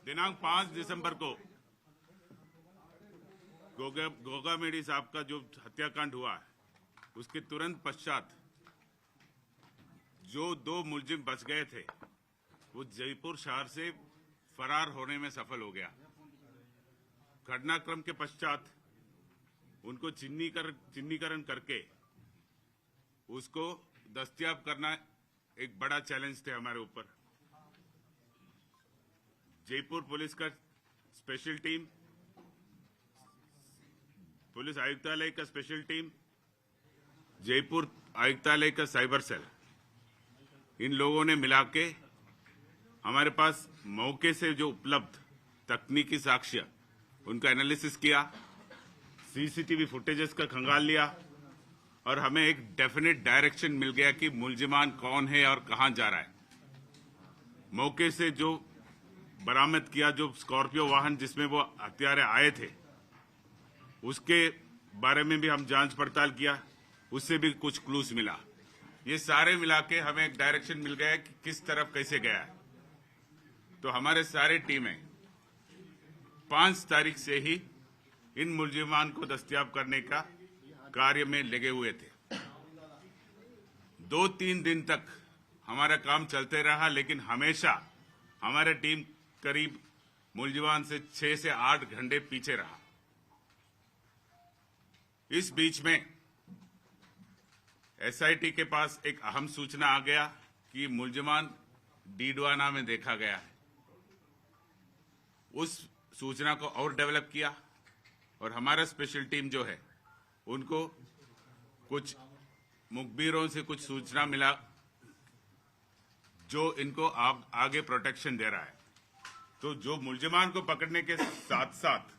दिनांक 5 दिसंबर को गोगा मेडी साहब का जो हत्याकांड हुआ है उसके तुरंत पश्चात जो दो मुलजिम बच गए थे वो जयपुर शहर से फरार होने में सफल हो गया। घटनाक्रम के पश्चात उनको चिन्हीकरण करके उसको दस्तयाब करना एक बड़ा चैलेंज थे हमारे ऊपर। जयपुर पुलिस का स्पेशल टीम, पुलिस आयुक्तालय का स्पेशल टीम, जयपुर आयुक्तालय का साइबर सेल, इन लोगों ने मिला के हमारे पास मौके से जो उपलब्ध तकनीकी साक्ष्य उनका एनालिसिस किया, सीसीटीवी फुटेजेस का खंगाल लिया और हमें एक डेफिनेट डायरेक्शन मिल गया कि मुलजिमान कौन है और कहां जा रहा है। मौके से जो बरामद किया, जो स्कॉर्पियो वाहन जिसमें वो हत्यारे आए थे, उसके बारे में भी हम जांच पड़ताल किया, उससे भी कुछ क्लूज मिला। ये सारे मिला के हमें एक डायरेक्शन मिल गया कि किस तरफ कैसे गया है। तो हमारे सारे टीमें 5 तारीख से ही इन मुलजिमान को दस्तयाब करने का कार्य में लगे हुए थे। 2-3 दिन तक हमारा काम चलते रहा, लेकिन हमेशा हमारी टीम करीब मुलजिमान से 6 से 8 घंटे पीछे रहा। इस बीच में एसआईटी के पास एक अहम सूचना आ गया कि मुलजिमान डीडवाना में देखा गया है। उस सूचना को और डेवलप किया और हमारा स्पेशल टीम जो है उनको कुछ मुखबिरों से कुछ सूचना मिला जो इनको आगे प्रोटेक्शन दे रहा है। तो जो मुलजिमान को पकड़ने के साथ साथ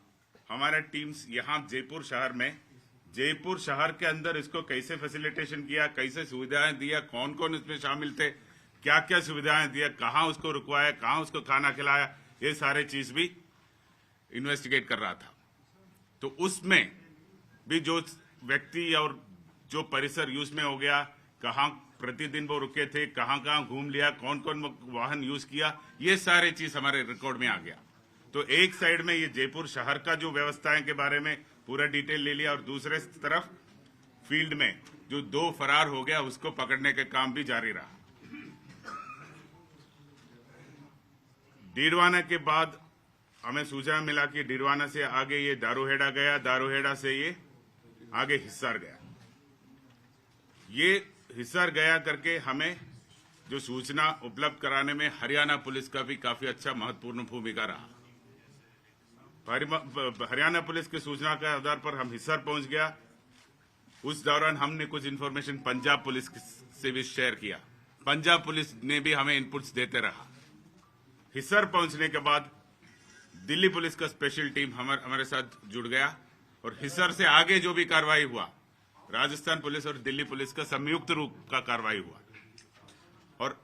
हमारा टीम्स यहां जयपुर शहर के अंदर इसको कैसे फैसिलिटेशन किया, कैसे सुविधाएं दिया, कौन कौन इसमें शामिल थे, क्या क्या सुविधाएं दिया, कहां उसको रुकवाया, कहां उसको खाना खिलाया, ये सारे चीज भी इन्वेस्टिगेट कर रहा था। तो उसमें भी जो व्यक्ति और जो परिसर यूज में हो गया, कहां प्रतिदिन वो रुके थे, कहां कहां घूम लिया, कौन कौन वाहन यूज किया, ये सारे चीज हमारे रिकॉर्ड में आ गया। तो एक साइड में ये जयपुर शहर का जो व्यवस्थाएं के बारे में पूरा डिटेल ले लिया और दूसरे तरफ फील्ड में जो 2 फरार हो गया उसको पकड़ने का काम भी जारी रहा। डीडवाना के बाद हमें सूचना मिला कि डीडवाना से आगे ये दारूहेड़ा गया, दारूहेड़ा से ये आगे हिसार गया। ये हिसार गया करके हमें जो सूचना उपलब्ध कराने में हरियाणा पुलिस का भी काफी अच्छा महत्वपूर्ण भूमिका रहा। हरियाणा पुलिस की सूचना के आधार पर हम हिसार पहुंच गया। उस दौरान हमने कुछ इन्फॉर्मेशन पंजाब पुलिस से भी शेयर किया। पंजाब पुलिस ने भी हमें इनपुट्स देते रहा। हिसार पहुंचने के बाद दिल्ली पुलिस का स्पेशल टीम हमारे साथ जुड़ गया और हिसार से आगे जो भी कार्रवाई हुआ, राजस्थान पुलिस और दिल्ली पुलिस का संयुक्त रूप का कार्रवाई हुआ और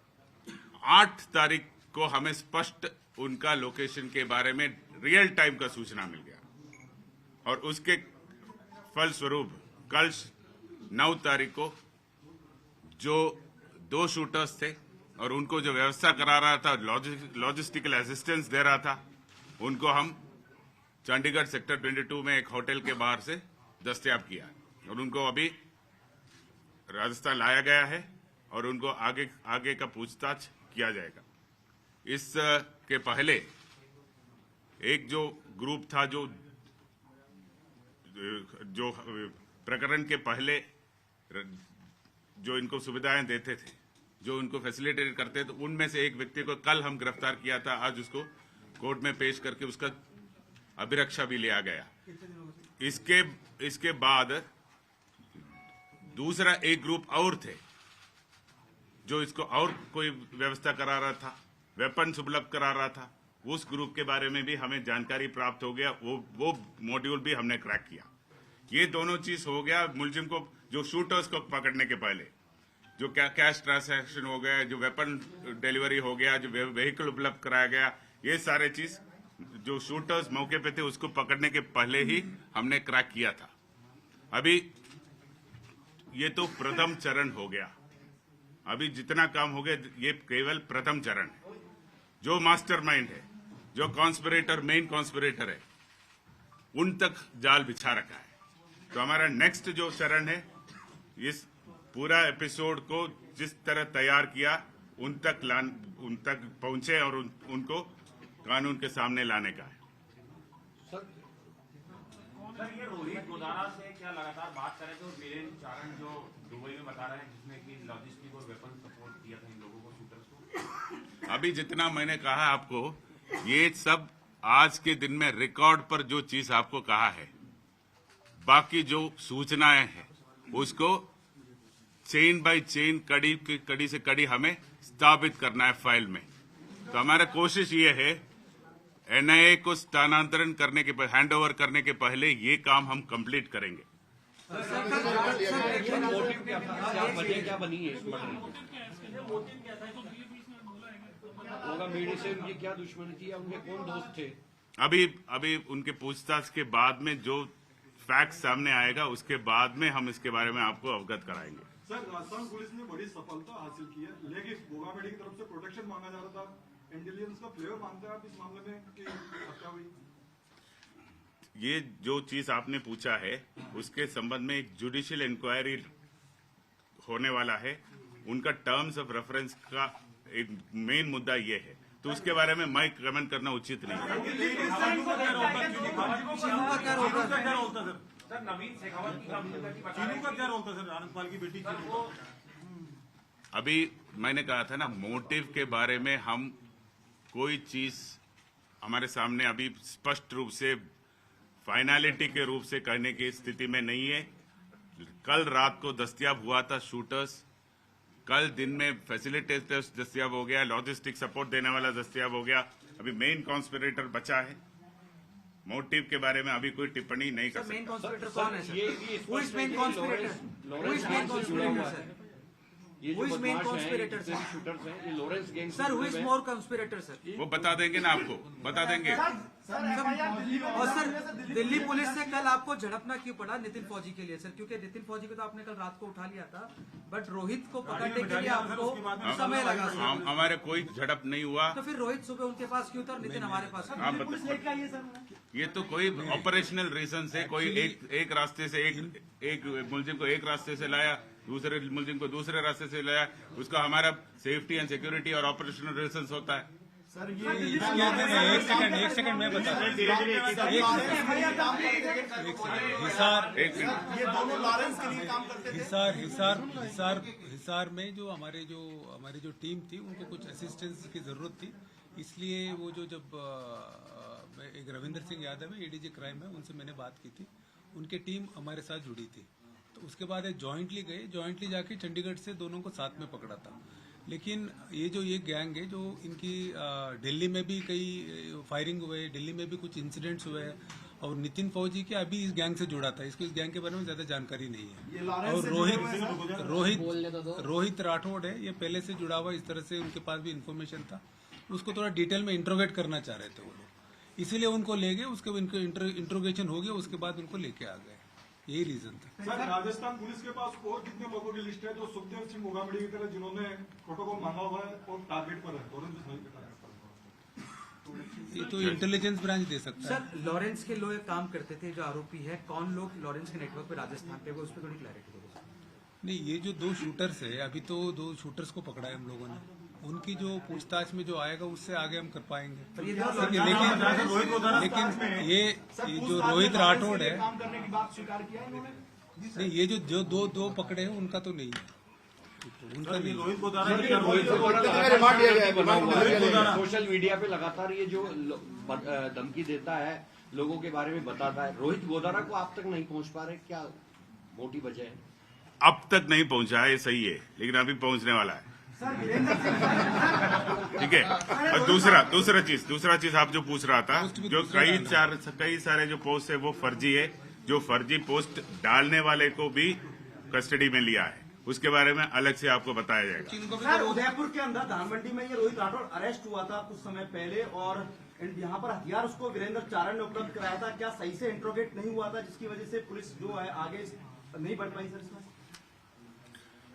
8 तारीख को हमें स्पष्ट उनका लोकेशन के बारे में रियल टाइम का सूचना मिल गया और उसके फलस्वरूप कल 9 तारीख को जो 2 शूटर्स थे और उनको जो व्यवस्था करा रहा था, लॉजिस्टिकल असिस्टेंस दे रहा था, उनको हम चंडीगढ़ सेक्टर 22 में एक होटल के बाहर से दस्तयाब किया और उनको अभी राजस्थान लाया गया है और उनको आगे का पूछताछ किया जाएगा। इस के पहले एक जो ग्रुप था जो प्रकरण के पहले जो इनको सुविधाएं देते थे, जो उनको फैसिलिटेट करते थे, उनमें से एक व्यक्ति को कल हम गिरफ्तार किया था। आज उसको कोर्ट में पेश करके उसका अभिरक्षा भी लिया गया। इसके बाद दूसरा एक ग्रुप और थे जो इसको और कोई व्यवस्था करा रहा था, वेपन्स उपलब्ध करा रहा था। उस ग्रुप के बारे में भी हमें जानकारी प्राप्त हो गया, वो मॉड्यूल भी हमने क्रैक किया। ये दोनों चीज हो गया। मुलजिम को जो शूटर्स को पकड़ने के पहले जो कैश ट्रांसैक्शन हो गया, जो वेपन डिलीवरी हो गया, जो व्हीकल उपलब्ध कराया गया, ये सारे चीज जो शूटर्स मौके पे थे उसको पकड़ने के पहले ही हमने क्रैक किया था। अभी ये तो प्रथम चरण हो गया। अभी जितना काम हो गया ये केवल प्रथम चरण है। जो मास्टरमाइंड है जो कॉन्स्पिरेटर मेन कॉन्स्पिरेटर है उन तक जाल बिछा रखा है। तो हमारा नेक्स्ट जो चरण है, इस पूरा एपिसोड को जिस तरह तैयार किया उन तक पहुंचे और उनको कानून के सामने लाने का है। सर ये रोहित गोदारा से क्या लगातार बात कर रहे थे और वीरेंद्र चारण जो दुबई में बता रहे हैं जिसने कि लॉजिस्टिक और वेपन सपोर्ट किया था इन लोगों को, शूटर्स को। अभी जितना मैंने कहा आपको, ये सब आज के दिन में रिकॉर्ड पर जो चीज आपको कहा है, बाकी जो सूचनाएं हैं उसको चेन बाय चेन, कड़ी से कड़ी हमें स्थापित करना है फाइल में। तो हमारा कोशिश ये है एनआईए को स्थानांतरण करने के हैंडओवर करने के पहले ये काम हम कंप्लीट करेंगे। क्या बनी है इस मर्डर मीडिया से उनकी क्या दुश्मनी थी या उनके कौन दोस्त थे? अभी उनके पूछताछ के बाद में जो फैक्ट सामने आएगा उसके बाद में हम इसके बारे में आपको अवगत कराएंगे। सर, राजस्थान पुलिस ने बड़ी सफलता हासिल की है, लेकिन गोगामेडी की तरफ से प्रोटेक्शन मांगा जा रहा था। इंटेलिजेंस का फ्लेवर मानते हैं आप इस मामले में कि हत्या हुई? ये जो चीज आपने पूछा है उसके संबंध में एक जुडिशियल इंक्वायरी होने वाला है। उनका टर्म्स ऑफ रेफरेंस का एक मेन मुद्दा ये है, तो उसके बारे में मैं कमेंट करना उचित नहीं है। अभी मैंने कहा था ना, मोटिव के बारे में हम कोई चीज हमारे सामने अभी स्पष्ट रूप से फाइनलिटी के रूप से कहने की स्थिति में नहीं है। कल रात को दस्तयाब हुआ था शूटर्स, कल दिन में फैसिलिटेटर्स दस्तयाब हो गया, लॉजिस्टिक सपोर्ट देने वाला दस्तयाब हो गया। अभी मेन कॉन्स्पिरेटर बचा है। मोटिव के बारे में अभी कोई टिप्पणी नहीं कर सकता। मेन कॉन्स्पिरेटर कौन है sir? Who is main conspirator? Who is main conspirator, sir? Who is main conspirator, sir? Shooters हैं ये Lawrence gang. Sir, who is more conspirator, sir? वो बता देंगे ना, आपको बता देंगे। और सर, दिल्ली पुलिस से कल आपको झड़पना क्यों पड़ा नितिन फौजी के लिए सर? क्योंकि नितिन फौजी को तो आपने कल रात को उठा लिया था, बट रोहित को पकड़ने के लिए आपको समय लगा सर। हमारे कोई झड़प नहीं हुआ। तो फिर रोहित सुबह उनके पास क्यों था और नितिन हमारे पास? आप बताइए। ये तो कोई ऑपरेशनल रीजन से कोई एक रास्ते से एक मुलजिम को एक रास्ते से लाया, दूसरे मुलजिम को दूसरे रास्ते से लाया। उसका हमारा सेफ्टी एंड सिक्योरिटी और ऑपरेशनल रीजन होता है। सर ये एक सेकंड मैं बता ये दोनों लॉरेंस के लिए काम करते थे। हिसार में जो हमारी जो टीम थी उनको कुछ असिस्टेंस की जरूरत थी, इसलिए वो जब एक रविंदर सिंह यादव है एडीजी क्राइम है, उनसे मैंने बात की थी, उनकी टीम हमारे साथ जुड़ी थी। तो उसके बाद जॉइंटली जाके चंडीगढ़ से दोनों को साथ में पकड़ा था। लेकिन ये गैंग है जो इनकी दिल्ली में भी कई फायरिंग हुए, दिल्ली में भी कुछ इंसिडेंट्स हुए हैं, और नितिन फौजी के अभी इस गैंग से जुड़ा था। इसको इस गैंग के बारे में ज्यादा जानकारी नहीं है। और रोहित राठौड़ है, ये पहले से जुड़ा हुआ, इस तरह से उनके पास भी इंफॉर्मेशन था। उसको थोड़ा डिटेल में इंट्रोगेट करना चाह रहे थे वो लोग, इसीलिए उनको ले गए। उसके इंट्रोगेशन हो गया, उसके बाद उनको लेके आ गए। यही रीजन था। सर, राजस्थान पुलिस के पास और कितने लोगों की लिस्ट है जो सुखदेव सिंह गोगामेडी की तरह जिन्होंने प्रोटोकॉल मांगा हुआ है और टारगेट पर है? ये तो इंटेलिजेंस ब्रांच दे सकता है। सर, लॉरेंस के लोग काम करते थे जो आरोपी है, कौन लोग लॉरेंस के नेटवर्क पे राजस्थान पे, वो उस पर थोड़ी क्लैरिटी दो। नहीं, ये जो 2 शूटर्स है, अभी तो 2 शूटर्स को पकड़ा है हम लोगों ने। उनकी जो पूछताछ में जो आएगा उससे आगे हम कर पाएंगे। लेकिन ये जो रोहित राठौड़ है, काम करने की बात स्वीकार किया इन्होंने? नहीं, ये जो दो पकड़े हैं उनका तो नहीं है, उनका नहीं। सोशल मीडिया पे लगातार ये जो धमकी देता है, लोगों के बारे में बताता है, रोहित गोदारा को आप तक नहीं पहुंच पा रहे, क्या मोटी वजह है? अब तक नहीं पहुंचा है, ये सही है, लेकिन अभी पहुंचने वाला है। ठीक है। और दूसरा चीज आप जो पूछ रहा था, जो कई सारे जो पोस्ट है वो फर्जी है। जो फर्जी पोस्ट डालने वाले को भी कस्टडी में लिया है, उसके बारे में अलग से आपको बताया जाएगा। सर, उदयपुर के अंदर धान मंडी में ये रोहित राठौड़ अरेस्ट हुआ था कुछ समय पहले, और यहाँ पर हथियार उसको वीरेंद्र चारण ने उपलब्ध कराया था। क्या सही से इंट्रोगेट नहीं हुआ था, जिसकी वजह से पुलिस जो है आगे नहीं बढ़ पाई? सर, इसमें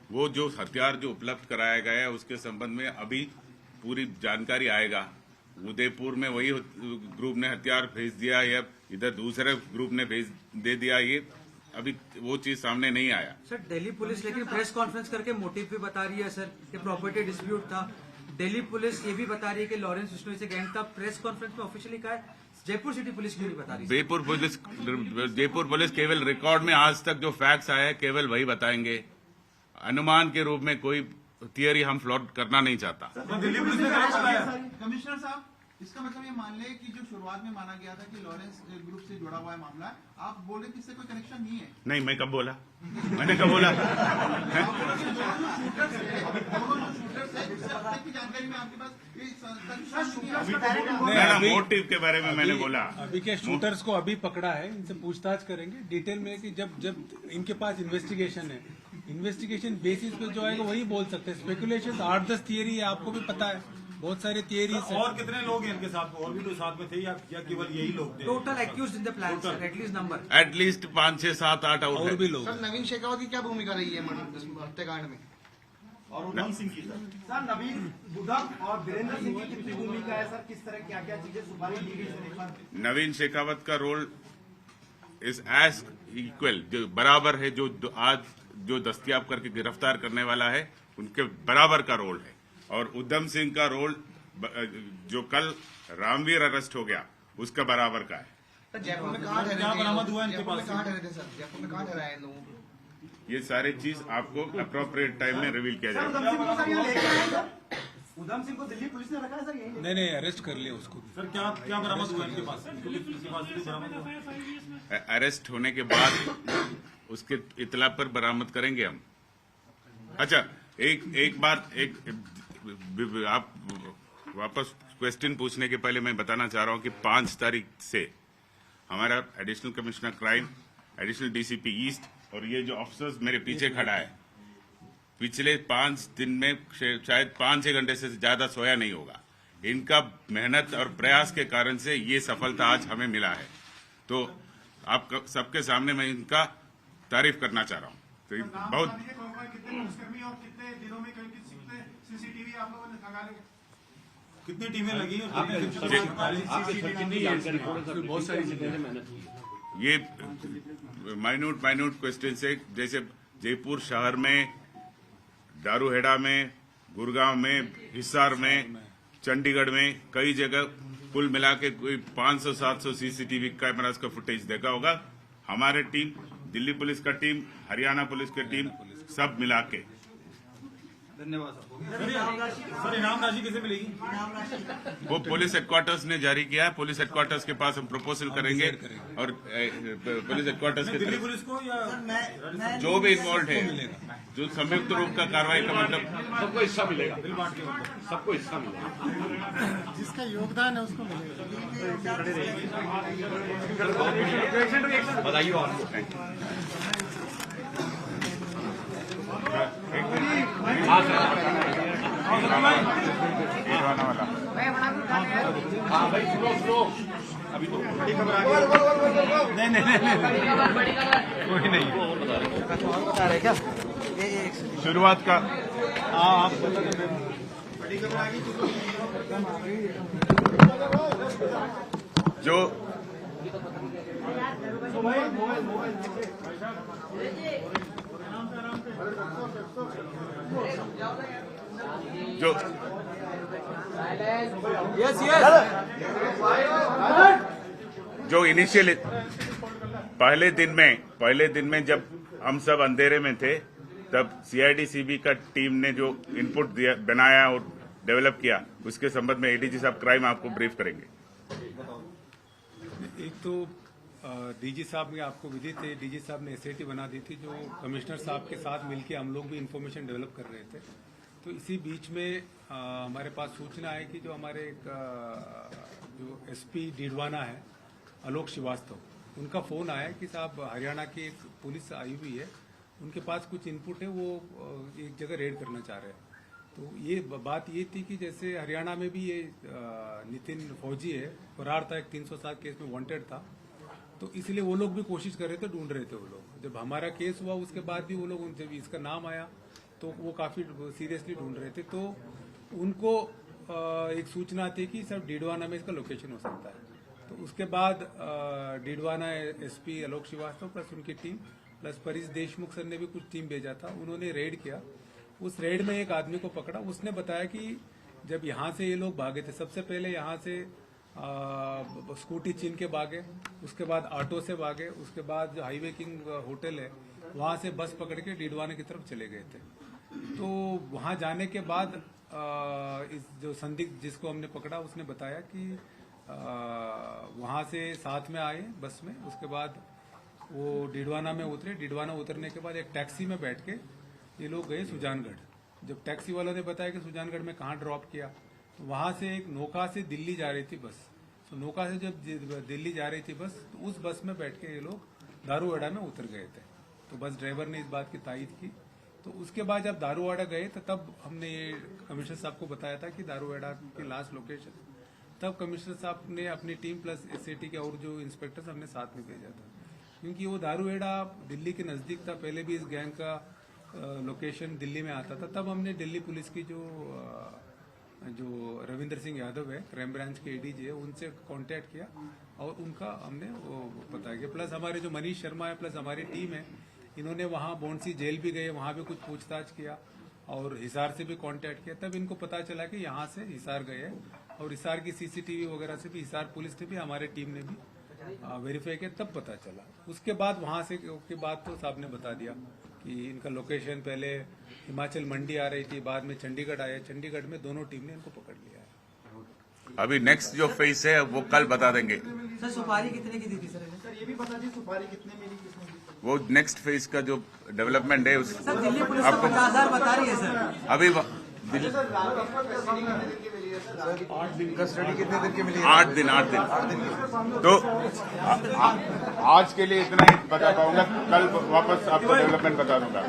वो जो हथियार जो उपलब्ध कराया गया है उसके संबंध में अभी पूरी जानकारी आएगा उदयपुर में वही ग्रुप ने हथियार भेज दिया या इधर दूसरे ग्रुप ने भेज दे दिया, ये अभी वो चीज सामने नहीं आया। सर दिल्ली पुलिस लेकिन प्रेस कॉन्फ्रेंस करके मोटिव भी बता रही है सर कि प्रॉपर्टी डिस्प्यूट था। दिल्ली पुलिस ये भी बता रही है कि लॉरेंस बिश्नोई से गैंग था। प्रेस कॉन्फ्रेंस में ऑफिशियली कहा है, जयपुर सिटी पुलिस क्यों नहीं बता रही? जयपुर पुलिस केवल रिकॉर्ड में आज तक जो फैक्ट्स आए हैं केवल वही बताएंगे। अनुमान के रूप में कोई थियरी हम फ्लॉट करना नहीं चाहता। दिल्ली पुलिस ने क्या बताया? कमिश्नर साहब, इसका मतलब ये मान ले कि जो शुरुआत में माना गया था कि लॉरेंस ग्रुप से जुड़ा हुआ है मामला, आप बोल रहे कि इससे कोई कनेक्शन नहीं है? नहीं, मैं कब बोला? मैंने कब बोला? की जानकारी में आपके पास मोटिव के बारे में मैंने बोला। अभी के शूटर्स को अभी पकड़ा है, इनसे पूछताछ करेंगे डिटेल में कि जब इनके पास इन्वेस्टिगेशन है, इन्वेस्टिगेशन बेसिस पे जो आएगा वही बोल सकते हैं। स्पेकुलेशन 8-10 थियरी है, आपको भी पता है, बहुत सारे थियरीज है। और कितने लोग हैं इनके साथ? और भी तो साथ में थे या केवल यही लोग थे? Total accused in the plan sir, at least number at least 5, 6, 7, 8 और भी लोग। सर नवीन शेखावत की क्या भूमिका रही है हत्याकांड में? और उधम सिंह की सर नवीन बुद्धम और वीरेंद्र सिंह की कितनी भूमिका है सर? किस तरह क्या क्या चीजें सुपारी दी गई सर? एक बार नवीन शेखावत का रोल इज एज इक्वल, जो बराबर है, जो आज जो दस्तयाब करके गिरफ्तार करने वाला है उनके बराबर का रोल है। और उधम सिंह का रोल जो कल रामवीर अरेस्ट हो गया उसका बराबर का है। जयपुर में कहाँ ठहरे थे? बरामद हुआ इनके जयपुर में पास? कहाँ ठहरे थे सर? जयपुर में कहाँ ठहराए इन लोगों को? ये सारी चीज आपको अप्रोप्रिएट टाइम में रिवील किया जाएगा। उधम सिंह को सर यहाँ लेके आए सर? उधम सिंह को दिल्ली पुलिस ने रखा है सर यहीं? नहीं, अरेस्ट कर लिया उसको। सर क्या बरामद हुआ इनके पास? पुलिस के पास बरामद हुआ? अरेस्ट होने के बाद उसके इतला पर बरामद करेंगे हम। अच्छा, एक बार आप वापस क्वेश्चन पूछने के पहले मैं बताना चाह रहा हूं कि 5 तारीख से हमारा additional commissioner crime, additional DCP east और ये जो ऑफिसर्स मेरे पीछे खड़ा है, पिछले 5 दिन में शायद 5-6 घंटे से ज्यादा सोया नहीं होगा। इनका मेहनत और प्रयास के कारण से ये सफलता आज हमें मिला है। तो आप सबके सामने मैं इनका तारीफ करना चाह रहा हूँ। तो बहुत कितने पुलिसकर्मी और कितने दिनों में कितने सीसीटीवी आप लोगों ने लगा लिए? कितनी टीमें लगी? बहुत सारी चीजें मेहनत की। ये माइन्यूट क्वेश्चन से, जैसे जयपुर शहर में, दारूहेड़ा में, गुड़गांव में, हिसार में, चंडीगढ़ में कई जगह कुल मिला के कोई 500-700 सीसीटीवी कैमरास का फुटेज देखा होगा। हमारे टीम, दिल्ली पुलिस का टीम, हरियाणा पुलिस की टीम, सब मिला के। धन्यवाद सर इनाम राशि किसे मिलेगी? वो पुलिस हेडक्वार्टर्स ने जारी किया है। पुलिस हेडक्वार्टर्स के पास हम प्रपोजल करेंगे और पुलिस हेडक्वार्टर्स के दिल्ली पुलिस को या जो भी इन्वॉल्व है, जो संयुक्त रूप का कार्रवाई का मतलब सबको हिस्सा मिलेगा, सबको हिस्सा मिलेगा। जिसका योगदान है उसको मिलेगा। बताइए आपको। हाँ भाई, स्लो अभी तो बड़ी खबर आ गई। कोई नहीं बता रहे क्या? शुरुआत का। आप बड़ी खबर आ गई जो जो जो इनिशियल पहले दिन में जब हम सब अंधेरे में थे, तब सीआईडी-सीबी का टीम ने जो इनपुट दिया, बनाया और डेवलप किया, उसके संबंध में एडीजी साहब क्राइम आपको ब्रीफ करेंगे। एक तो डीजी साहब ने आपको विदित थे, डीजी साहब ने एसआईटी बना दी थी, जो कमिश्नर साहब के साथ मिलके हम लोग भी इंफॉर्मेशन डेवलप कर रहे थे। तो इसी बीच में हमारे पास सूचना है कि जो हमारे जो एसपी डीडवाना है, आलोक श्रीवास्तव, उनका फोन आया कि साहब हरियाणा की एक पुलिस आई हुई है, उनके पास कुछ इनपुट है, वो एक जगह रेड करना चाह रहे हैं। तो ये बात ये थी कि जैसे हरियाणा में भी ये नितिन फौजी है, फरार था, एक 307 केस में वांटेड था, तो इसलिए वो लोग भी कोशिश कर रहे थे, ढूंढ रहे थे वो लोग। जब हमारा केस हुआ उसके बाद भी वो लोग, जब इसका नाम आया तो वो काफी सीरियसली ढूंढ रहे थे। तो उनको एक सूचना आती है कि सब डीडवाना में इसका लोकेशन हो सकता है। तो उसके बाद डीडवाना एसपी आलोक श्रीवास्तव प्लस उनकी team plus Paresh Deshmukh sir ने भी कुछ टीम भेजा था, उन्होंने रेड किया। उस रेड में एक आदमी को पकड़ा। उसने बताया कि जब यहाँ से ये लोग भागे थे, सबसे पहले यहाँ से स्कूटी छीन के भागे, उसके बाद ऑटो से भागे, उसके बाद जो हाईवे किंग होटल है वहां से बस पकड़ के डीडवाना की तरफ चले गए थे। तो वहां जाने के बाद इस जो संदिग्ध जिसको हमने पकड़ा उसने बताया कि वहां से साथ में आए बस में, उसके बाद वो डीडवाना में उतरे। डीडवाना उतरने के बाद एक टैक्सी में बैठ के ये लोग गए सुजानगढ़। जब टैक्सी वालों ने बताया कि सुजानगढ़ में कहाँ ड्रॉप किया, तो वहां से एक नोका से दिल्ली जा रही थी बस। तो नोका से जब दिल्ली जा रही थी बस, तो उस बस में बैठ के ये लोग दारूवाड़ा में उतर गए थे। तो बस ड्राइवर ने इस बात की तायीद की। तो उसके बाद जब दारूवाड़ा गए तो तब हमने ये कमिश्नर साहब को बताया था कि दारूवाड़ा की लास्ट लोकेशन। तब कमिश्नर साहब ने अपनी टीम प्लस एसएटी के और जो इंस्पेक्टर्स हमने साथ में भेजा था, क्योंकि वो दारूवाड़ा दिल्ली के नजदीक था। पहले भी इस गैंग का लोकेशन दिल्ली में आता था। तब हमने दिल्ली पुलिस की जो रविंद्र सिंह यादव है, क्राइम ब्रांच के एडीजी है, उनसे कांटेक्ट किया और उनका हमने वो पता किया। प्लस हमारे जो मनीष शर्मा है प्लस हमारी टीम है, इन्होंने वहाँ बोंडसी जेल भी गए, वहाँ भी कुछ पूछताछ किया और हिसार से भी कांटेक्ट किया। तब इनको पता चला कि यहाँ से हिसार गए हैं और हिसार की सीसीटीवी वगैरह से भी हिसार पुलिस ने भी हमारे टीम ने भी वेरीफाई किया, तब पता चला। उसके बाद वहाँ से के बाद तो साहब ने बता दिया कि इनका लोकेशन पहले हिमाचल मंडी आ रही थी, बाद में चंडीगढ़ आया। चंडीगढ़ में दोनों टीम ने इनको पकड़ लिया है। अभी नेक्स्ट जो फेस है वो कल बता देंगे। सर सुपारी कितने की दी थी सर? सर ये भी बता दीजिए सुपारी कितने मिली, किसने दी? वो नेक्स्ट फेज का जो डेवलपमेंट है उस सर दिल्ली पुलिस तो 50,000 बता रही है सर। अभी सर 8 दिन कस्टडी कितने दिन की मिली? 8 दिन। तो आज के लिए इतना ही बता पाऊंगा, कल वापस आपको डेवलपमेंट बता दूंगा।